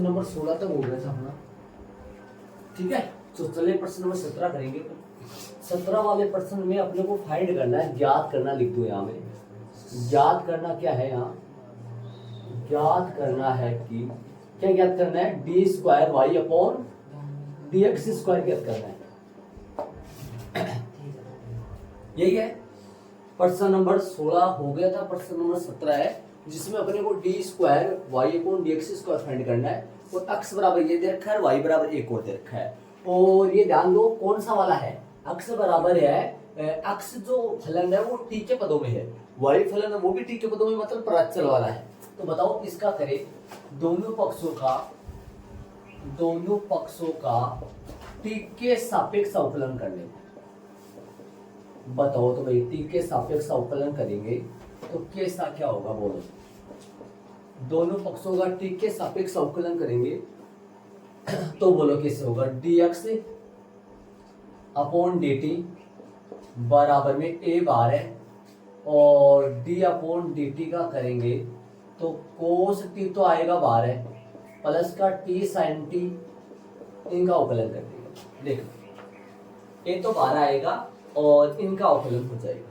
Number 16 तक हो गया था अपना। ठीक है, तो चलिए प्रश्न नंबर 17 करेंगे। 17 वाले प्रश्न में अपने को फाइंड करना है, ज्ञात करना, लिख दो यहाँ में। ज्ञात करना क्या है, यहाँ ज्ञात करना है कि क्या ज्ञात करना है, d square Y upon D x square ज्ञात करना है। यही है। प्रश्न नंबर 16 हो गया था, प्रश्न नंबर 17 है जिसमें अपने को d square Y upon D x square find करना है। और एक्स बराबर ये दे रखा है, वाई बराबर एक और दे रखा है। और ये ध्यान दो कौन सा वाला है, एक्स बराबर है, एक्स जो फलन है वो टी के पदों में है, वाई फलन है वो भी टी के पदों में, मतलब प्राचल वाला है। तो बताओ इसका करें, दोनों पक्षों का टी के सापेक्ष अवकलन करने को। बताओ तो भाई, टी के सापेक्ष अवकलन करेंगे तो कैसा क्या होगा, बोलो। दोनों पक्षों का टी के सापेक्ष अवकलन करेंगे तो बोलो कैसे होगा, D x upon d T बराबर में ए बार है, और डी अपॉन डी टी का करेंगे तो कोस टी तो आएगा बार है, प्लस का टी साइन टी, इनका अवकलन कर देगा। देखो ए तो बार आएगा और इनका अवकलन हो जाएगा।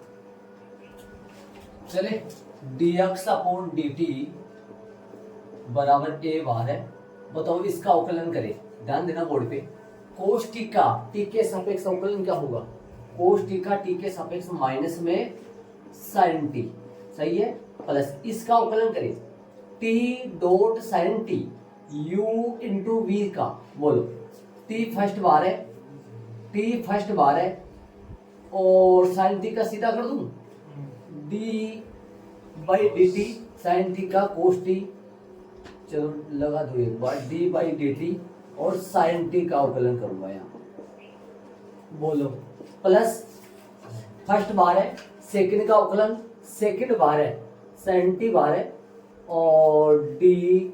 चले, dx अपॉन dt बराबर ए बार है। बताओ इसका अवकलन करें, ध्यान देना बोर्ड पे। कोस टी का टी के सापेक्ष अवकलन क्या होगा, कोस टी का टी के सापेक्ष माइनस में साइन टी, सही है, प्लस इसका अवकलन करें t dot sine t u into v का, बोलो टी फर्स्ट बार है और साइन टी का सीधा कर दूं, d by d t sine t का कोस टी, चलो लगा दो एक बार, डी बाई डी टी और साइन टी का अवकलन करूंगा यहाँ, बोलो प्लस फर्स्ट बार है, सेकंड का अवकलन, सेकंड बार है, साइन टी बार है, और डी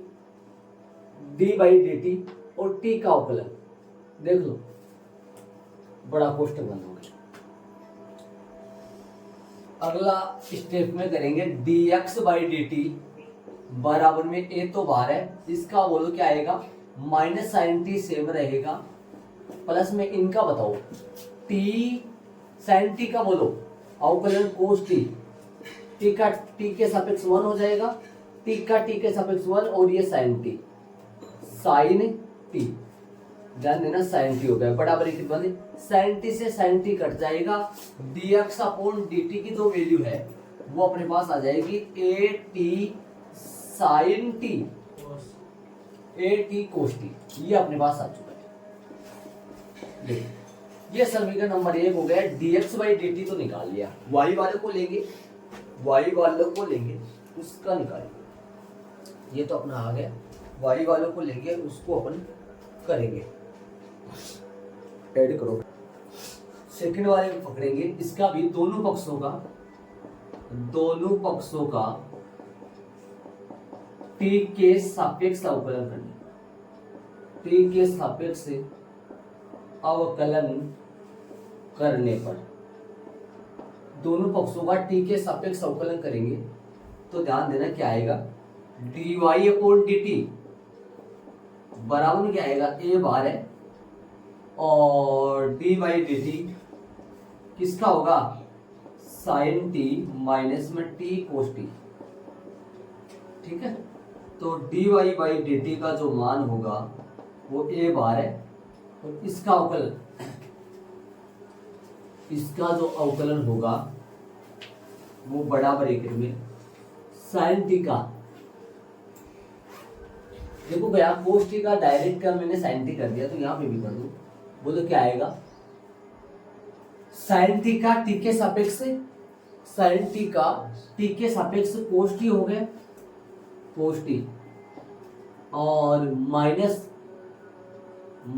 बाई डी टी और टी का अवकलन, देख लो बड़ा कोष्टक बन हो गया। अगला स्टेप में करेंगे dx बाई डी टी बराबर में ए तो बार है, इसका बोलो क्या आएगा, माइनस साइन टी सेम रहेगा, प्लस में इनका बताओ टी साइन टी का बोलो अवकलन कोस टी, टी का टी के सापेक्ष 1 हो जाएगा, टी का टी के सापेक्ष 1, और ये साइन टी, ध्यान देना साइन टी हो गया बराबर कितने, साइन टी से साइन टी कट जाएगा, dx अपॉन dt की जो वैल्यू है वो अपने पास आ जाएगी a T sine T, A t cos t, ये अपने पास आ चुका है। देखिए ये समीकरण नंबर 1 हो गया। dx बाई dt तो निकाल लिया, y वाले को लेंगे उसका निकालेंगे, ये तो अपना आ गया, y वालों को लेंगे उसको अपन करेंगे, ऐड करो। सेकंड वाले को पकड़ेंगे, इसका भी दोनों पक्षों का t के सापेक्ष अवकलन करना, t के सापेक्ष अवकलन करने पर दोनों पक्षों का t के सापेक्ष अवकलन करेंगे तो ध्यान देना क्या आएगा, dy अपॉन dt बराबर में क्या आएगा, ए बार है, और डी बाई डी टी किसका होगा, साइन टी माइनस में टी कोस टी, ठीक है। तो d y by d t का जो मान होगा वो ए बार है, और इसका जो अवकलन होगा वो बराबर एक में साइन टी का, देखो भैया कोस टी का डायरेक्ट का मैंने साइन टी कर दिया, तो यहाँ पे भी कर दूं, बोलो क्या आएगा, साइन टी का टी के सापेक्ष कोस टी हो गया, कोस टी, और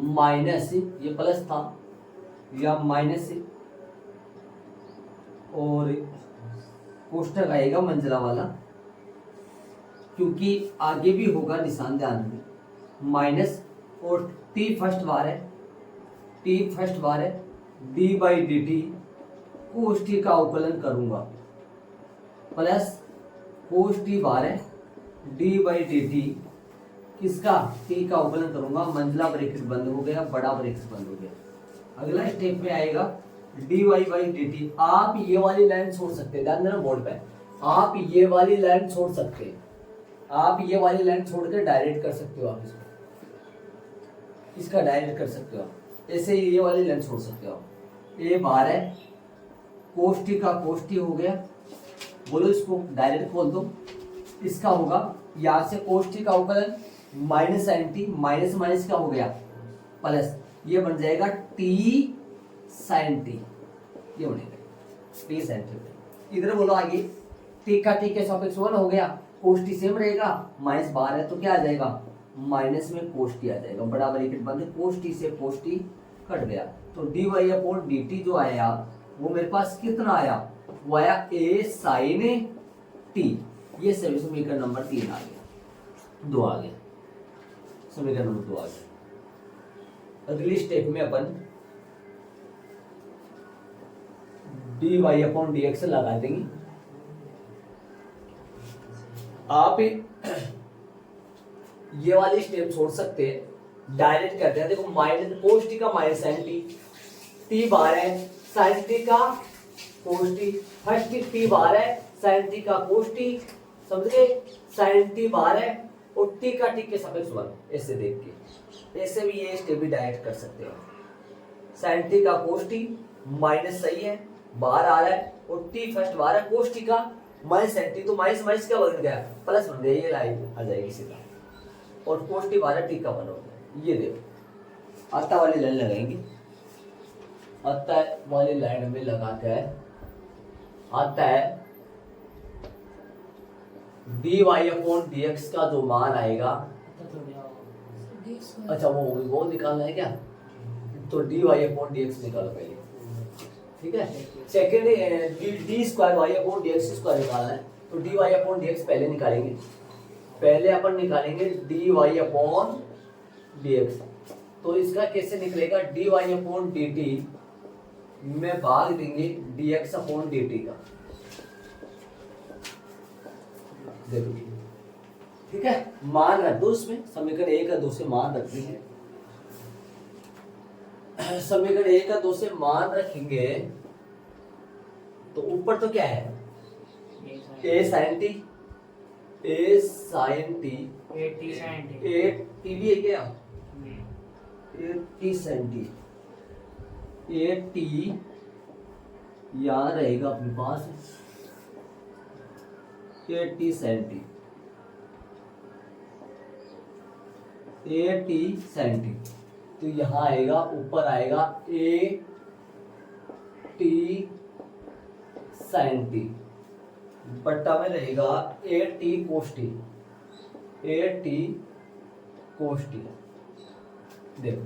माइनस ये प्लस था या माइनस, और कोष्टक आएगा मंजिला वाला, क्योंकि आगे भी होगा निशान ध्यान में, माइनस, और टी फर्स्ट बार है, D by d T cos T का अवकलन करूंगा, प्लस कोस टी बार है, डी बाई डी टी किसका, टी का अवकलन करूंगा, मंझला ब्रैकेट बंद हो गया, बड़ा ब्रैकेट बंद हो गया। अगला स्टेप में आएगा dy बाई डी टी। आप ये वाली लाइन छोड़ सकते हैं, ध्यान देना बोर्ड पे, आप ये वाली लाइन छोड़ सकते हैं, आप ये वाली लाइन छोड़ के डायरेक्ट कर सकते हो, आप इसका डायरेक्ट कर सकते हो आप, ऐसे ही ये वाली लाइन छोड़ सकते हो आप। ये बाहर है, कोष्टी का कोष्टी हो गया, बोलो इसको डायरेक्ट खोल दो, इसका होगा यहाँ से कोष्टी का अवकलन minus sine t, minus minus का हो गया प्लस, ये बन जाएगा टी साइन टी, ये बनेगा टी साइन टी। इधर बोलो आगे, टी का टी के सापेक्ष 1 हो गया, कोष्टी सेम रहेगा, माइनस बाहर है तो क्या आ जाएगा, माइनस में कोष्टी आ जाएगा, बड़ा ब्रैकेट बंद, कोष्टी से कोष्टी कट गया, तो d Y upon d t जो आया वो मेरे पास कितना आया, वो आया ए साइन टी। ये समीकरण नंबर 3 आ गया, 2 आ गया, समीकरण नंबर 2 आ गया। अगली स्टेप में अपन D Y upon D X लगा देंगे। आप ये वाली स्टेप छोड़ सकते हैं, डायरेक्ट करते हैं। देखो माइनस कोस टी का माइनस साइन टी, टी बाहर है, साइन टी का कोस टी, फर्स्ट टी बाहर है, साइन टी का कोस टी, समझ गए, साइन टी बाहर है और टी का टी के सापेक्ष 1, ऐसे देख के, ऐसे भी ये स्टेप भी डायरेक्ट कर सकते हो। साइन टी का कोस टी माइनस सही है, बाहर आ रहा है, और टी फर्स्ट बाहर है, कोस टी का माइनस साइन टी, तो माइनस माइनस क्या बन गया, प्लस बन गया, ये लाइन आ जाएगी सीधा, और कोस टी बाहर टी का 1 हो गया। ये देखो आता वाली लाइन लगाएंगे, आता वाली लाइन में लगा के आता है D Y upon D x का जो मान आएगा, अच्छा वो निकालना है क्या, तो d Y upon D x निकालो पहले, ठीक है। Second d square Y upon D x square निकालना है, तो d Y upon D x पहले निकालेंगे, पहले अपन निकालेंगे d Y upon D x. तो इसका कैसे निकलेगा, d Y upon d t में भाग देंगे d x upon d t का, देखो ठीक है, मान रख दो इसमें, समीकरण 1 और 2 से मान रख देंगे, समीकरण 1 और 2 से मान रखेंगे, तो ऊपर तो क्या है, A sine T, A sine T, A T भी है क्या, A T sine T, A T यहाँ रहेगा अपने पास, A T sine T, A T sine T, तो यहाँ आएगा, ऊपर आएगा ए टी साइन टी, बट्टा में रहेगा a t cos t, A t cos t. देखो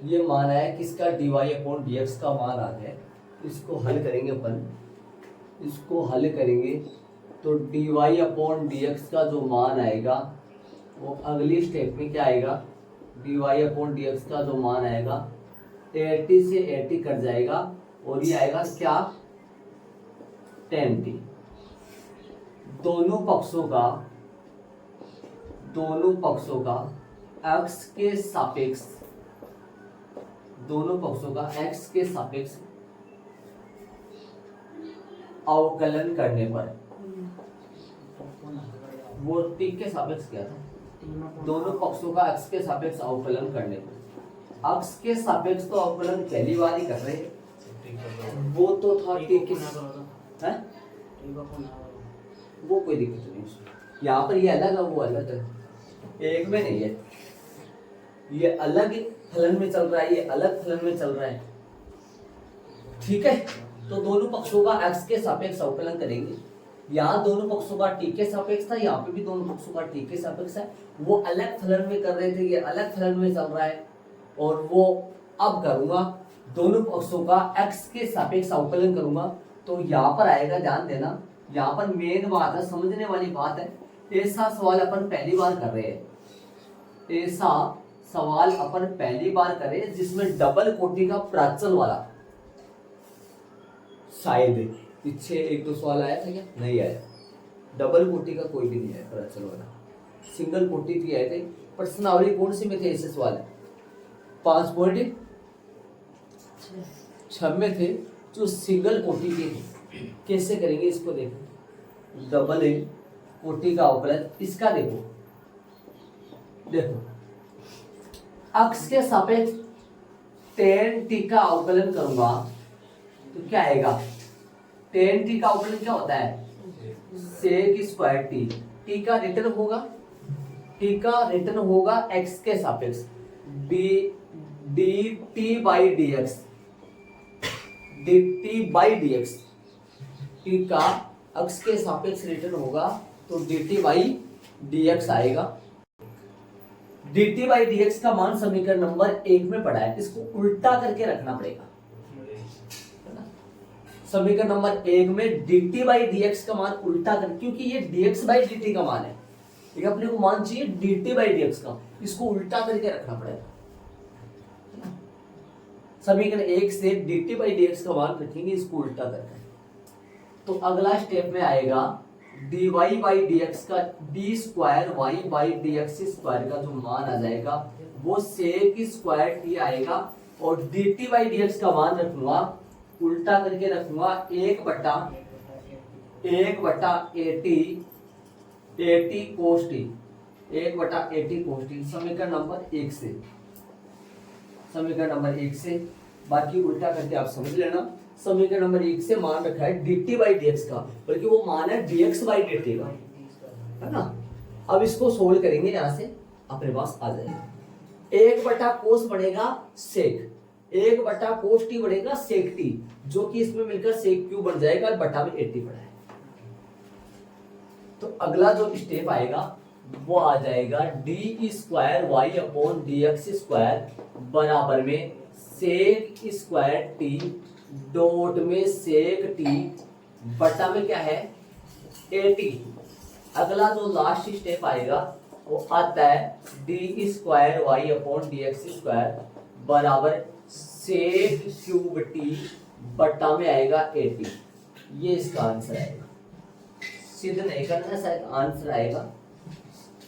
ये मान है किसका, D Y upon D x का मान आ गया, इसको हल करेंगे अपन, इसको हल करेंगे तो d Y upon D x का जो मान आएगा वो अगली स्टेप में क्या आएगा, d Y upon D x का जो मान आएगा 80 से 80 कट जाएगा, और ये आएगा क्या, 10 टी। दोनों पक्षों का x के सापेक्ष, दोनों पक्षों का x के सापेक्ष अवकलन करने पर, वो t के सापेक्ष क्या था, दोनों पक्षों का x के सापेक्ष अवकलन करने पर, x के सापेक्ष तो अवकलन पहली बार ही कर रहे हैं, वो तो था t के, है वो कोई दिक्कत नहीं उसमें, यहाँ पर ये अलग है वो अलग है, एक में नहीं है, ये अलग फलन में चल रहा है, ये अलग फलन में चल रहा है, ठीक है। तो दोनों पक्षों का x के सापेक्ष अवकलन करेंगे, यहाँ दोनों पक्षों का t के सापेक्ष था, यहाँ पे भी दोनों पक्षों का t के सापेक्ष है, वो अलग फलन में कर रहे थे, ये अलग फलन में चल रहा है, और वो अब करूंगा दोनों पक्षों का x के सापेक्ष अवकलन करूंगा, तो यहाँ पर आएगा, ध्यान देना, यहाँ पर मेन बात है, समझने वाली बात है, ऐसा सवाल अपन पहली बार कर रहे हैं, ऐसा सवाल अपन पहली बार करें जिसमें डबल कोटि का प्राचल वाला, शायद पीछे 1-2 सवाल आया था क्या, नहीं आया, डबल कोटि का कोई भी नहीं आया प्राचल वाला, सिंगल कोटि थी आए थे। प्रश्नावली कौन सी में थे ऐसे सवाल? 5.6 में थे जो सिंगल कोटि के थे। कैसे करेंगे इसको देखो। डबल ए कोटि का अवकलन इसका देखो अक्ष के सापेक्ष tan t का अवकलन करूंगा तो क्या आएगा? tan t का अवकलन क्या होता है? sec square t। t का रिटर्न होगा x के सापेक्ष dt बाई dx। t का अक्ष के सापेक्ष रिटर्न होगा तो dt बाई dx आएगा। dt बाई dx का मान समीकरण नंबर 1 में पड़ा है, इसको उल्टा करके रखना पड़ेगा। समीकरण नंबर 1 में dt बाई dx का मान उल्टा कर, क्योंकि ये dx बाई dt का मान है, ये अपने को मान चाहिए dt बाई dx का, इसको उल्टा करके रखना पड़ेगा। समीकरण 1 से dt बाई dx का मान रखेंगे, इसको उल्टा करके। तो अगला स्टेप में आएगा dy बाई dx का d square y by dx square का जो मान आ जाएगा वो sec स्क्वायर t आएगा, और dt बाई dx का मान रखूंगा उल्टा करके रखूंगा 1 बटा at cos t, 1 बटा at cos t। समीकरण नंबर 1 से बाकी उल्टा करके आप समझ लेना। समीकरण नंबर 1 से मान रखा है dt बाई dx का, बल्कि वो मान है dx बाई dt का, है ना। अब इसको सोल्व करेंगे, यहां से अपने पास आ जाएगा 1 बटा कोस बढ़ेगा सेक, 1 बटा कोस टी बढ़ेगा सेक टी, जो कि इसमें मिलकर सेक क्यू बन जाएगा, बटा में 80 पड़ा है। तो अगला जो स्टेप आएगा वो आ जाएगा d square Y upon D x square बराबर में सेक स्क्वायर टी डॉट में सेक टी बटा में क्या है 80। अगला जो लास्ट स्टेप आएगा वो आता है d square Y upon D x square बराबर सेक क्यूब टी बटा में आएगा 80। ये इसका आंसर आएगा। सिद्ध नहीं करना, शायद आंसर आएगा,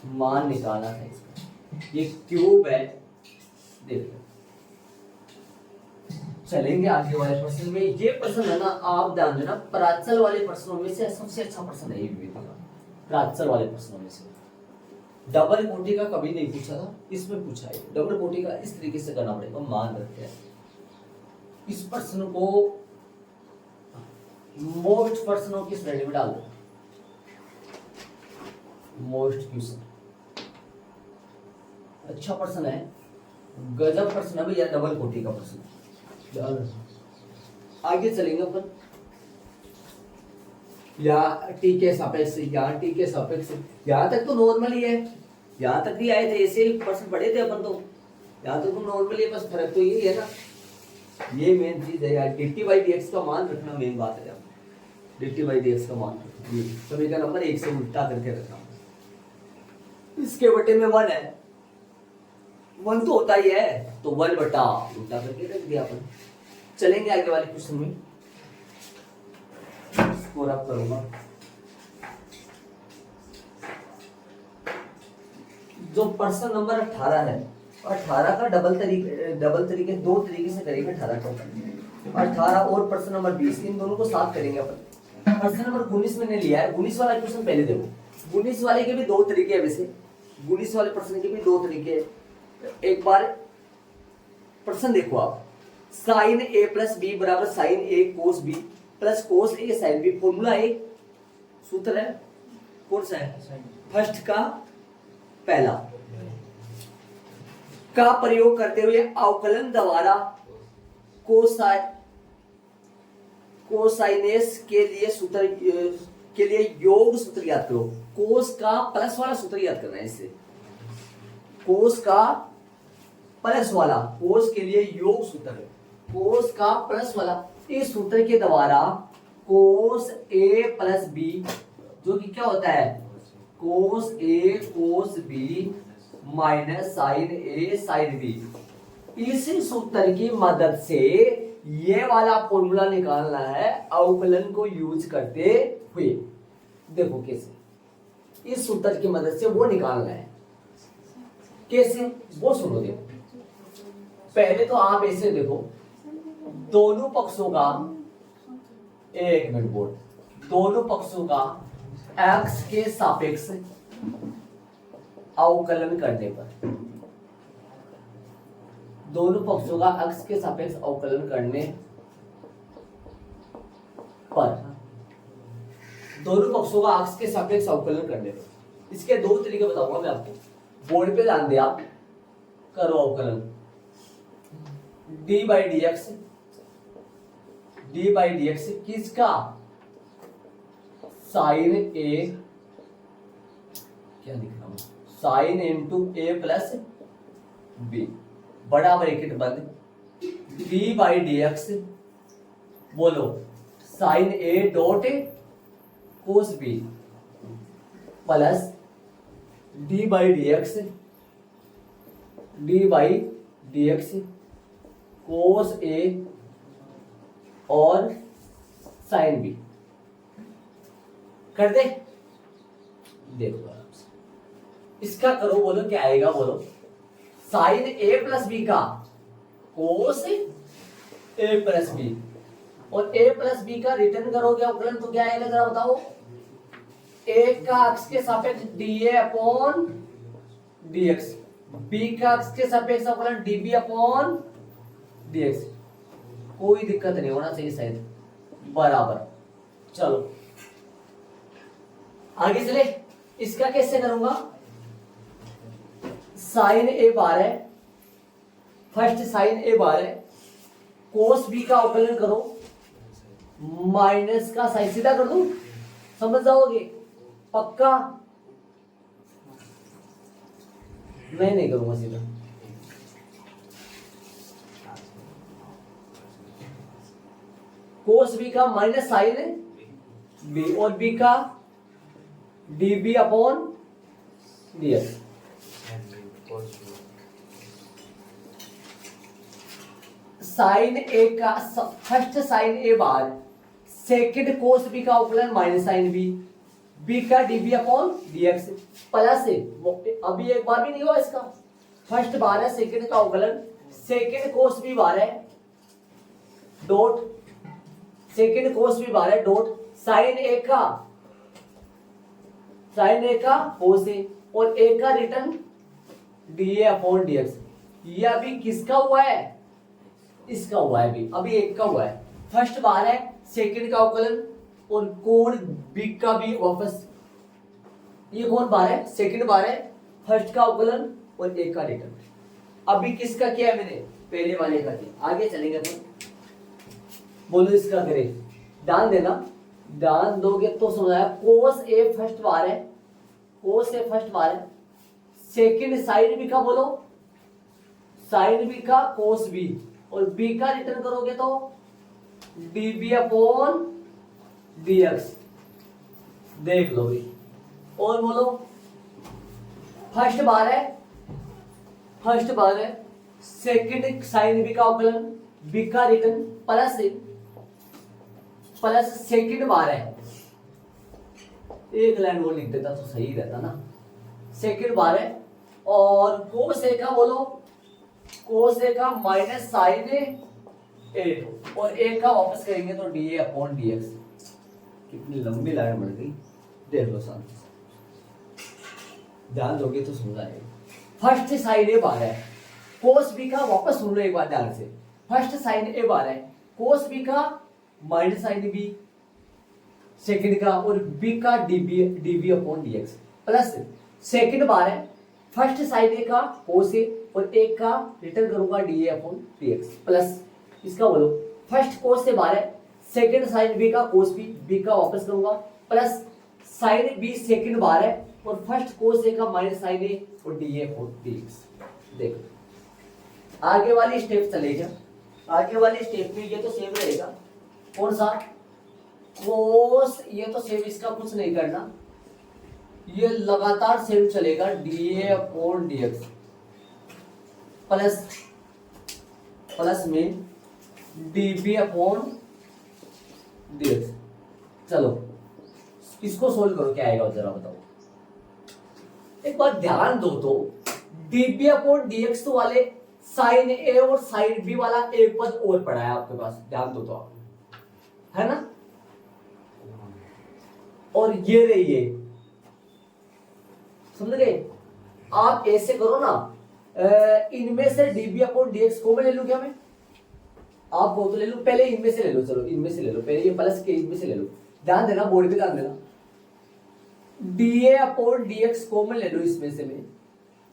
मान निकालना है इसका। ये क्यूब है, देखो। चलेंगे आगे वाले प्रश्न में। ये प्रश्न है ना, आप ध्यान देना, प्राचल वाले प्रश्नों में से सबसे अच्छा प्रश्न है ये भी। प्राचल वाले प्रश्नों में से डबल कोटि का कभी नहीं पूछा था, इसमें पूछा है। डबल कोटि का इस तरीके से करना पड़ेगा, मान रखते हैं। इस प्रश्न को मोस्ट प्रश्नों की श्रेणी में डाल दो, मोस्ट क्वेश्चन। अच्छा प्रश्न है, गजब प्रश्न है भैया, डबल कोटि का प्रश्न। आगे चलेंगे अपन, या टी के सापेक्ष, यहाँ टी के सापेक्ष, यहाँ तक तो नॉर्मल ही है, यहाँ तक भी आए थे, ऐसे ही प्रश्न पढ़े थे अपन तो, यहाँ तक तो नॉर्मल है, बस फर्क तो यही है ना। ये मेन चीज है यार, dt बाई dx का मान रखना मेन बात है। dt बाई dx का मान समीकरण नंबर 1 से उल्टा करके रखना। इसके बटे में 1 है, 1 तो होता ही है, तो 1 बटा उल्टा करके रख दिया अपन। चलेंगे आगे वाले क्वेश्चन में, स्कोर अप करूंगा। जो प्रश्न नंबर 18 है, 18 का डबल तरीके दो तरीके से करेंगे। 18 और प्रश्न नंबर 20, इन दोनों को साथ करेंगे अपन। प्रश्न नंबर 19 मैंने लिया है, 19 वाला क्वेश्चन पहले देखो। 19 वाले के भी दो तरीके हैं, वैसे 19 वाले प्रश्न के भी दो तरीके हैं। एक बार प्रश्न देखो आप, साइन ए प्लस बी बराबर साइन ए कोस बी प्लस कोस ए साइन बी। फॉर्मूला एक सूत्र है, कौन सा है? फर्स्ट का पहला का प्रयोग करते हुए अवकलन द्वारा कोसाइनेस के लिए सूत्र के लिए योग सूत्र याद करो। कोस का प्लस वाला सूत्र याद करना है, इससे कोस का प्लस वाला, कोस के लिए योग सूत्र है, कोस का प्लस वाला। इस सूत्र के द्वारा कोस ए प्लस बी, जो कि क्या होता है कोस ए कोस बी माइनस साइन ए साइन बी, इसी सूत्र की मदद से ये वाला फॉर्मूला निकालना है अवकलन को यूज करते हुए। देखो कैसे, इस सूत्र की मदद से वो निकालना है। कैसे वो सुनो। देखो पहले तो आप ऐसे देखो, दोनों पक्षों का, एक मिनट बोल, दोनों पक्षों का x के सापेक्ष अवकलन करने पर, दोनों पक्षों का x के सापेक्ष अवकलन करने पर, दोनों पक्षों का x के सापेक्ष अवकलन करने पर, इसके दो तरीके बताऊंगा मैं आपको, बोर्ड पे ध्यान दे आप, करो अवकलन। D by D X, D by D X किसका, साइन ए, क्या लिख रहा हूं, sine into A plus B, बड़ा ब्रैकेट बंद, डी बाई डी एक्स, बोलो sine A dot cos B plus D by D X, D by D X cos A और sine B. कर दे, देखो आराम से इसका करो, बोलो क्या आएगा, बोलो साइन ए प्लस बी का कोस ए प्लस बी, और ए प्लस बी का रिटर्न करोगे अवकलन तो क्या आएगा जरा बताओ, एक का अक्ष के सापेक्ष डी ए अपॉन डी एक्स, बी का अक्ष के सापेक्ष अवकलन d B upon D x. कोई दिक्कत नहीं होना चाहिए शायद, बराबर। चलो आगे चले, इसका कैसे करूंगा, साइन ए बार है, फर्स्ट साइन ए बार है, कोस बी का अवकलन करो, माइनस का साइन सीधा कर दूं, समझ जाओगे पक्का, मैं नहीं करूंगा सीधा, कोस बी का माइनस साइन बी और बी का D B upon D X, sine A का फर्स्ट साइन ए बार, सेकंड कोस बी का अवकलन माइनस साइन बी, बी का D B upon D X plus, अभी एक बार भी नहीं हुआ इसका, फर्स्ट बार है सेकंड का अवकलन, सेकंड कोस बी बार है dot, second cos b bar है डॉट साइन ए का, साइन ए का कोस ए और ए का return D A upon D x. ये अभी किसका हुआ है, इसका हुआ है, अभी एक का हुआ है, फर्स्ट बार है सेकंड का अवकलन और कोण बी का भी वापस, ये कौन बार है, सेकंड बार है, फर्स्ट का अवकलन और एक का रिटर्न। अभी किसका किया है मैंने, पहले वाले का किया। आगे चलेंगे तो बोलो इसका करें, ध्यान देना, ध्यान दोगे तो समझाया, कोस ए फर्स्ट बार है, कोस ए फर्स्ट बार है, सेकंड साइन बी का, बोलो साइन बी का कोस बी और बी का रिटर्न करोगे तो d B upon D x, देख लो भाई, और बोलो फर्स्ट बार है, फर्स्ट बार है, सेकंड साइन बी का अवकलन, बी का रिटर्न प्लस प्लस सेकंड बार है, एक लाइन वो लिख देता तो सही रहता ना, सेकंड बार है, और कोस ए का, बोलो कोस ए का माइनस साइन ए और ए का वापस करेंगे तो D A upon D x. कितनी लंबी लाइन बन गई, देख लो शांति से, ध्यान दोगे तो समझ आएगा। फर्स्ट साइन ए बार है, कोस बी का, वापस सुन लो एक बार ध्यान से, फर्स्ट साइन ए बार है, कोस बी का माइनस साइन बी सेकंड का और बी का DB upon dx plus second बार है, फर्स्ट साइन ए का कोस ए और एक का रिटर्न करूंगा डी ए अपॉन डीएक्स प्लस, इसका बोलो फर्स्ट कोस से बार है, सेकंड साइन बी का कोस बी का वापस करूंगा प्लस साइन बी सेकंड बार है और फर्स्ट कोस ए का माइनस साइन ए और डी ए अपॉन डीएक्स। देखो आगे वाली स्टेप चलेगा, आगे वाली स्टेप में ये तो सेम रहेगा, कौन सा कोस, ये तो सेम, इसका कुछ नहीं करना, ये लगातार सेम चलेगा डी ए upon D X plus plus में D B upon D X. चलो इसको सोल्व करो क्या आएगा जरा बताओ, एक बात ध्यान दो तो dp अपॉन dx वाले साइन ए और साइन बी वाला एक पद और पड़ा है आपके पास, ध्यान दो तो आप, है ना। और ये रही ये, समझ गए। आप ऐसे करो ना, इनमें से db अपॉन dx को मैं ले लूं क्या मैं, आप वो तो ले लो, पहले इनमें से ले लो, चलो इनमें से ले लो, पहले ये प्लस के इनमें से ले लो, ध्यान देना बोर्ड पे ध्यान देना। dA अपॉन dx कॉमन ले लो, इसमें से मैं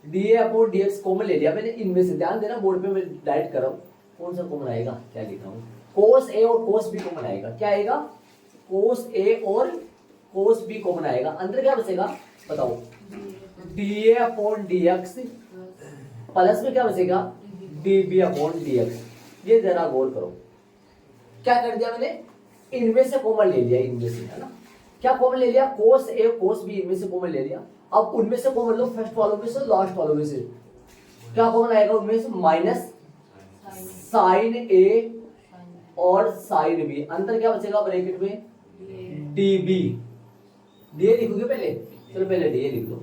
dA अपॉन dx कॉमन ले लिया मैंने, इनमें से ध्यान देना बोर्ड पे मैं डायरेक्ट कर रहा हूं, कौन सा कॉमन आएगा, क्या लिख रहा हूं, cos A और cos B कॉमन आएगा, क्या आएगा, cos A और cos B कॉमन आएगा, अंदर क्या बचेगा बताओ, dA अपॉन dx प्लस में क्या बचेगा dB अपॉन dx। ये जरा गौर करो, क्या कर दिया मैंने, इनमें से कॉमन ले लिया, इनमें से, है ना, क्या कॉमन ले लिया, cos A cos B इनमें से कॉमन ले लिया। अब उनमें से कॉमन लो, फर्स्ट वालों में से लास्ट वालों में से, क्या कॉमन आएगा उनमें से, माइनस साइन A और साइन B, अंदर क्या बचेगा ब्रैकेट में dB, DA लिखोगे पहले, चलो पहले DA लिख दो,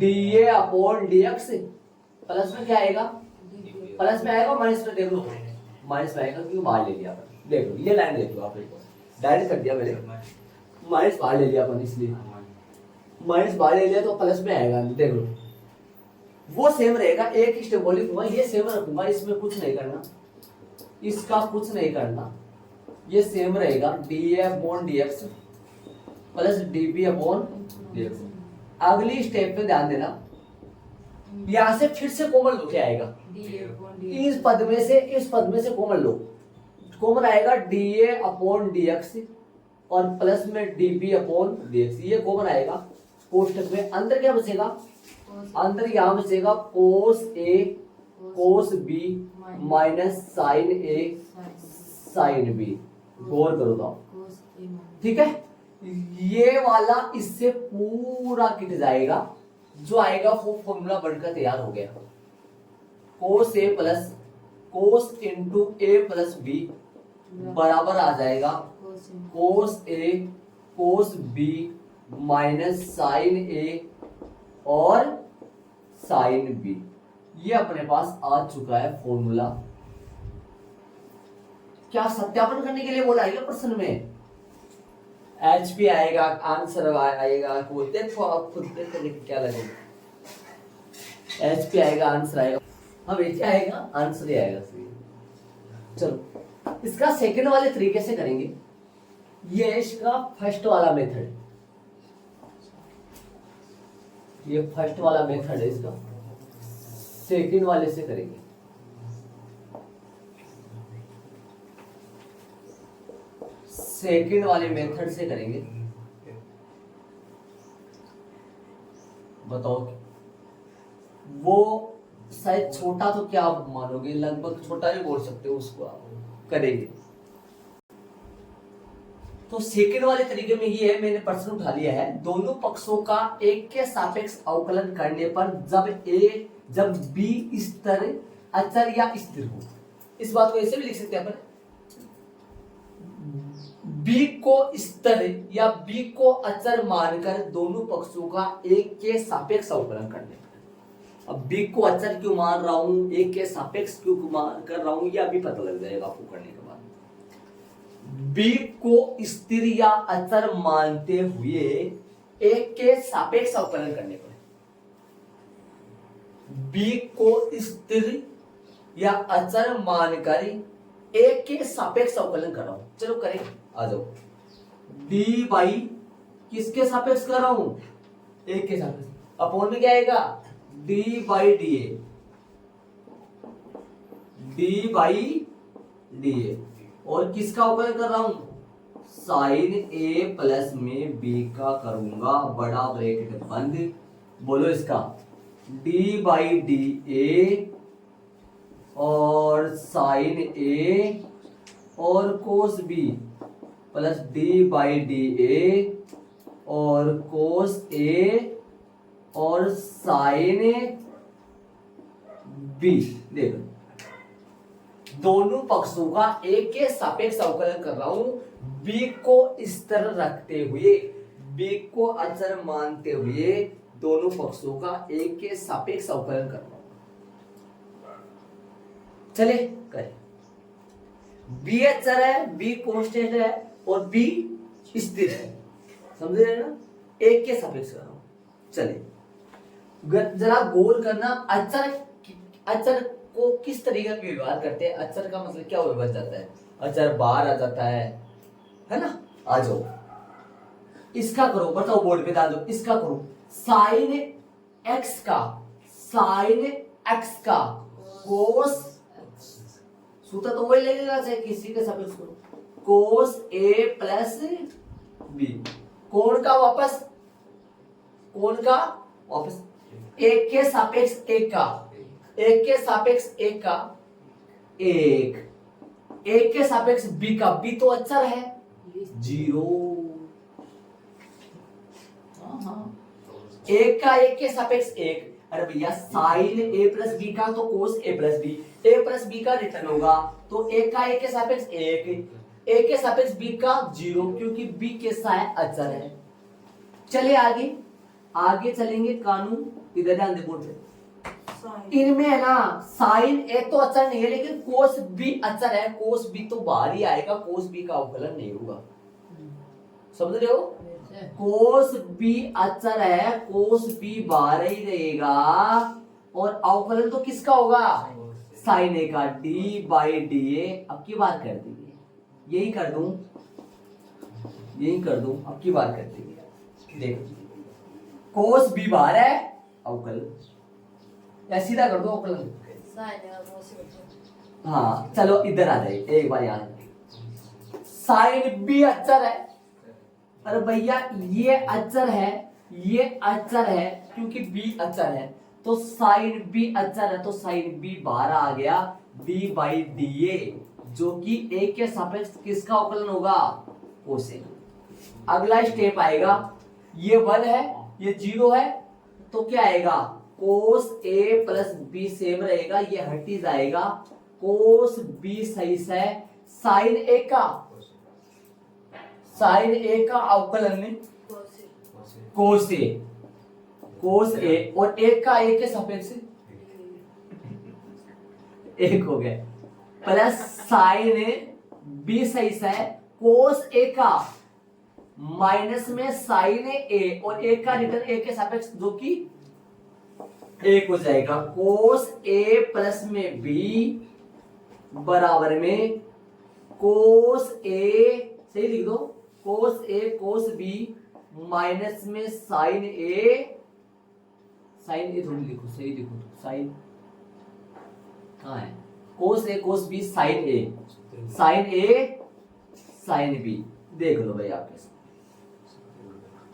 dA अपॉन dx प्लस में क्या आएगा, प्लस में आएगा माइनस में, देख लो माइनस में आएगा क्योंकि बाहर ले लिया अपन, देख लो ये लाइन देख लो आप, डायरेक्ट कर दिया मैंने, माइनस बाहर ले लिया अपन, इसलिए माइनस बाहर ले लिया तो प्लस में आएगा, देख लो वो सेम रहेगा, एक ही स्टेप लिखूंगा, ये सेम रखूंगा, इसमें कुछ नहीं करना, इसका कुछ नहीं करना, ये सेम रहेगा, dA upon dx plus dB upon dx। अगली स्टेप पे ध्यान देना, यहां से फिर से कॉमन लो, क्या आएगा, इस पद में से कॉमन लो, कॉमन आएगा dA अपॉन dx और प्लस में dB अपॉन dx, ये कॉमन आएगा कोष्टक में, अंदर क्या बचेगा, अंदर यहां बचेगा cos A cos B minus sine A sine B, गौर करो तो, ठीक है। ये वाला इससे पूरा किट जाएगा, जो आएगा वो फॉर्मूला बनकर तैयार हो गया, cos A plus cos into A plus B बराबर आ जाएगा cos A cos B minus sine A और साइन B। ये अपने पास आ चुका है फॉर्मूला। क्या सत्यापन करने के लिए बोला है क्या प्रश्न में, HP आएगा, आंसर आएगा, वो देखो आप खुद देख कर क्या लगेगा, HP आएगा, आंसर आएगा, अब ये आएगा, आंसर ही आएगा। चलो इसका सेकंड वाले तरीके से करेंगे, ये इसका फर्स्ट वाला मेथड, ये फर्स्ट वाला मेथड है, इसका सेकंड वाले से करेंगे। सेकंड वाले मेथड से करेंगे, बताओ वो शायद छोटा, तो क्या आप मानोगे, लगभग छोटा ही बोल सकते हो उसको, आप करेंगे। तो सेकंड वाले तरीके में ये है, मैंने प्रश्न उठा लिया है, दोनों पक्षों का एक के सापेक्ष अवकलन करने पर जब B स्थिर अचर या स्थिर हो, इस बात को ऐसे भी लिख सकते हैं अपन, B को स्थिर या B को अचर मानकर दोनों पक्षों का एक के सापेक्ष अवकलन करने पर। अब B को अचर क्यों मान रहा हूं, एक के सापेक्ष क्यों कर रहा हूं, यह अभी पता लग जाएगा आपको करने के बाद। B को स्थिर या अचर मानते हुए एक के सापेक्ष अवकलन करने पर, B को स्थिर या अचर मानकर एक के सापेक्ष अवकलन कर रहा हूं, चलो करें, आ जाओ। D बाई किसके सापेक्ष कर रहा हूं, एक के सापेक्ष, अपॉन में क्या आएगा, D by DA, D by DA, और किसका अवकलन कर रहा हूं, साइन A प्लस में B का करूंगा, बड़ा ब्रैकेट बंद, बोलो इसका D बाई DA और साइन A और कोस B plus D by DA और कोस A और साइन B। देखो दोनों पक्षों का एक के सापेक्ष अवकलन कर रहा हूं, B को स्थिर रखते हुए, B को अचर मानते हुए दोनों पक्षों का एक के सापेक्ष अवकलन करना होगा। चले करें। बी अचर है, बी कांस्टेंट है और बी स्थिर है, समझ रहे हैं ना, एक के सापेक्ष कर रहा हूं। चले जरा गौर करना, अचर को किस तरीके का व्यवहार करते हैं। अचर का मतलब क्या व्यवहार जाता है, अचर बाहर आ जाता है ना। आ जाओ, इसका करो, बताओ बोर्ड पे डाल दो, इसका करो साइन एक्स का कोस, सूत्र तो वही लगेगा चाहे किसी के सापेक्ष करो, कोस ए प्लस बी, कोण का वापस एक के सापेक्ष एक का, एक के सापेक्ष एक का, एक के सापेक्ष बी का, बी तो अचर है 0, एक का एक के सापेक्ष एक। अरे भैया साइन ए प्लस बी का तो कोस ए प्लस बी का रिटर्न होगा, तो एक का एक के सापेक्ष एक के सापेक्ष बी का 0, क्योंकि बी कैसा है, अचर है। चलिए आगे चलेंगे, कानून इधर ध्यान दे बोर्ड पे। इनमें है ना साइन ए तो अचर नहीं है, लेकिन कोस बी अचर है, कोस बी तो बाहर ही आएगा, कोस बी का अवकलन नहीं होगा, समझ रहे हो। कोस बी अचर है, कोस बी बाहर ही रहेगा, और अवकलन तो किसका होगा, साइन ए का, डी बाई डी ए। अब की बात कर दी, यही कर दूं, अब की बात कर दी। देखो कोस बी बाहर है, अवकलन या सीधा कर दो अवकलन। हाँ चलो इधर आ जाए एक बार, याद साइन बी अचर है। अरे भैया ये अचर है, क्योंकि बी अचर है तो साइन बी अचर है, तो साइन बी बाहर आ गया, डी बाई डी ए, जो कि एक के सापेक्ष किसका अवकलन होगा, कोसेक। अगला स्टेप आएगा, ये 1 है, ये 0 है, तो क्या आएगा, कोस ए प्लस बी सेम रहेगा, ये हट ही जाएगा, कोस बी सही से साइन ए का अवकलन कोस ए और एक का एक के सापेक्ष एक हो गया, प्लस साइन बी सही से कोस ए का माइनस में साइन ए और एक का रिटर्न एक के सापेक्ष, जो कि एक हो जाएगा, कोस ए प्लस में बी बराबर में कोस ए, सही लिख दो, कोस ए कोस बी माइनस में साइन ए थोड़ी लिखो, सही लिखो, साइन कहाँ है, कोस ए कोस बी साइन ए साइन बी, देख लो भाई आपके साथ।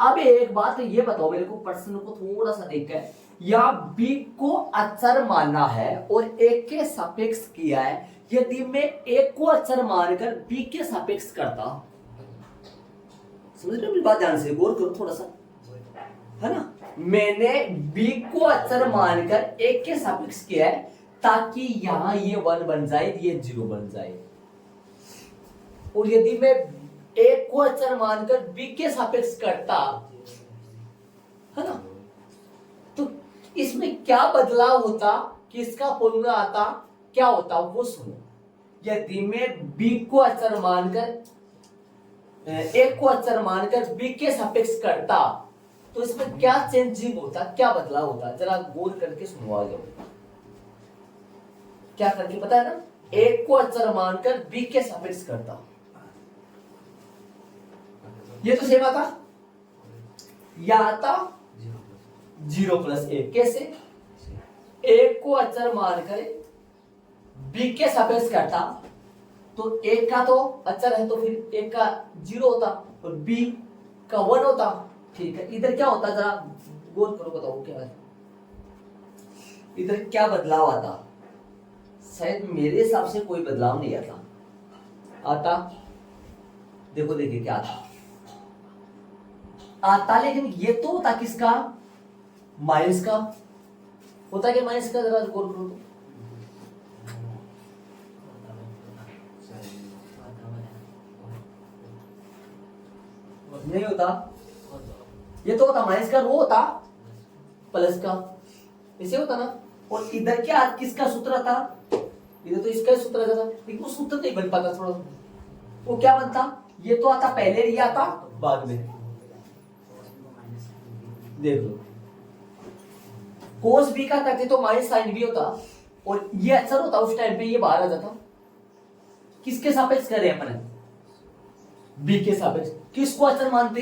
अब एक बात ये बताओ मेरे को, प्रश्न को थोड़ा सा देखकर, या बी को अचर मानना है और एक के सापेक्ष किया है, यदि मैं एक को अचर मानकर बी के सापेक्ष करता, समझ रहे हो मेरी बात, ध्यान से गौर करो थोड़ा सा, है ना। मैंने बी को अचर मानकर एक के सापेक्ष किया है, ताकि यहां ये 1 बन जाए, ये 0 बन जाए, और यदि मैं एक को अचर मानकर बी के सापेक्ष करता, है ना, तो इसमें क्या बदलाव होता, किसका फॉर्मूला आता, क्या होता, वो सुनो। यदि मैं बी को अचर मानकर एक को अचर मानकर बी के सापेक्ष करता, तो इसमें क्या चेंजिंग होता, क्या बदलाव होता, जरा गौर करके सुनो, आ जाओ। क्या करके पता है ना, एक को अचर मानकर बी के सापेक्ष करता, ये तो सेम आता, या आता 0 प्लस 1, कैसे, एक को अचर मानकर बी के सापेक्ष करता, तो एक का तो अचर है, तो फिर एक का 0 होता और बी का 1 होता, ठीक है। इधर क्या होता, जरा गौर करो, बताओ क्या है, इधर क्या बदलाव आता, शायद मेरे हिसाब से कोई बदलाव नहीं आता, देखो देखिए क्या आता, लेकिन ये तो होता किसका, माइनस का होता, क्या माइनस का, जरा गौर करो, नहीं होता, ये तो होता माइनस का रो होता, प्लस का, ऐसे होता ना। और इधर क्या किसका सूत्र था, इधर तो इसका ही सूत्र आता था, लेकिन वो सूत्र नहीं बन पाता थोड़ा। वो क्या बनता, ये तो आता पहले, ये आता बाद में। देख लो कोस बी का करते तो माइनस साइन बी होता, और ये अचर होता उस टाइम पे, ये बाहर आ जाता। किसके सापेक्ष कर रहे हैं अपन, बी के सापेक्ष। किसको अचर मानते,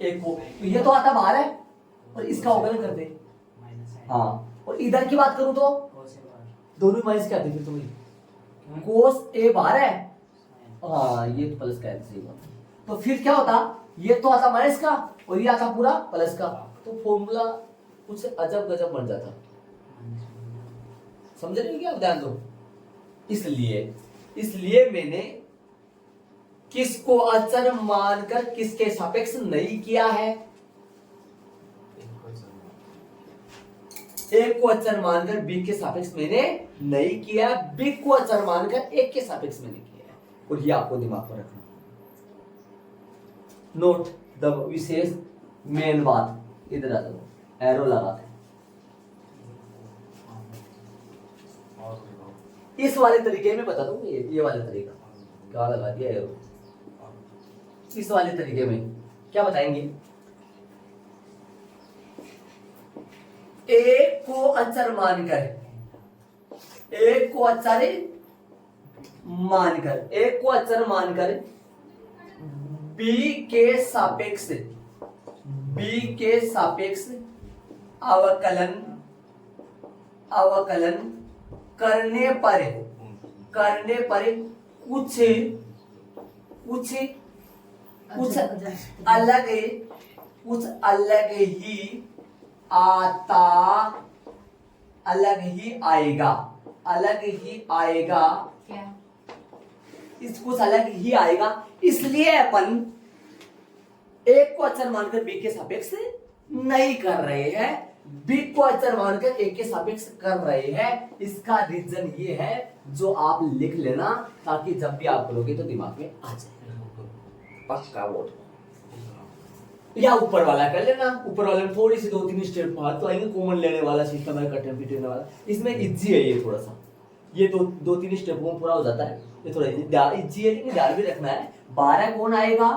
एक को, तो ये तो आता बाहर है, और इसका अवकलन करते। हाँ, और इधर की बात करूं तो दोनों माइनस क्या आते फिर तुम्हें, कोस ए बाहर है, हाँ ये तो प्लस का है, सही बात। तो फिर क्या होता, ये तो आता माइनस का और ये आता पूरा प्लस का, तो फॉर्मूला कुछ अजब गजब बन जाता। समझ रहे हो क्या, ध्यान दो। इसलिए मैंने किसको अचर मानकर किसके सापेक्ष नहीं किया है, एक को अचर मानकर बी के सापेक्ष मैंने नहीं किया, बी को अचर मानकर एक के सापेक्ष मैंने किया है। और ये आपको दिमाग पर रखना, नोट द विशेष मेन बात। इधर आ जाओ, एरो लगाते हैं। इस वाले तरीके में बता दूं, ये वाले तरीका क्या लगा दिया एरो। इस वाले तरीके में क्या बताएंगे, एक को अचर मानकर, एक को अचर मानकर, एक को अचर मानकर बी के सापेक्ष, बी के सापेक्ष अवकलन करने पर कुछ अलग ही आता, अलग ही आएगा, अलग ही आएगा क्या, इस कुछ अलग ही आएगा। इसलिए अपन एक को अचर मानकर बी के सापेक्ष नहीं कर रहे हैं, बी को अचर मानकर ए के सापेक्ष कर रहे हैं। इसका रीजन ये है, जो आप लिख लेना, ताकि जब भी आप करोगे तो दिमाग में आ जाए पक्का वोट। या ऊपर वाला कर लेना, ऊपर वाले में थोड़ी सी 2-3 स्टेप बाहर तो आएंगे, कॉमन लेने वाला सिस्टम है, कट एंड फिट वाला, इसमें इजी है ये थोड़ा सा, ये 2-3 स्टेप में पूरा हो जाता है, ये थोड़ा इजी है, लेकिन ध्यान भी रखना है। 12 कौन आएगा,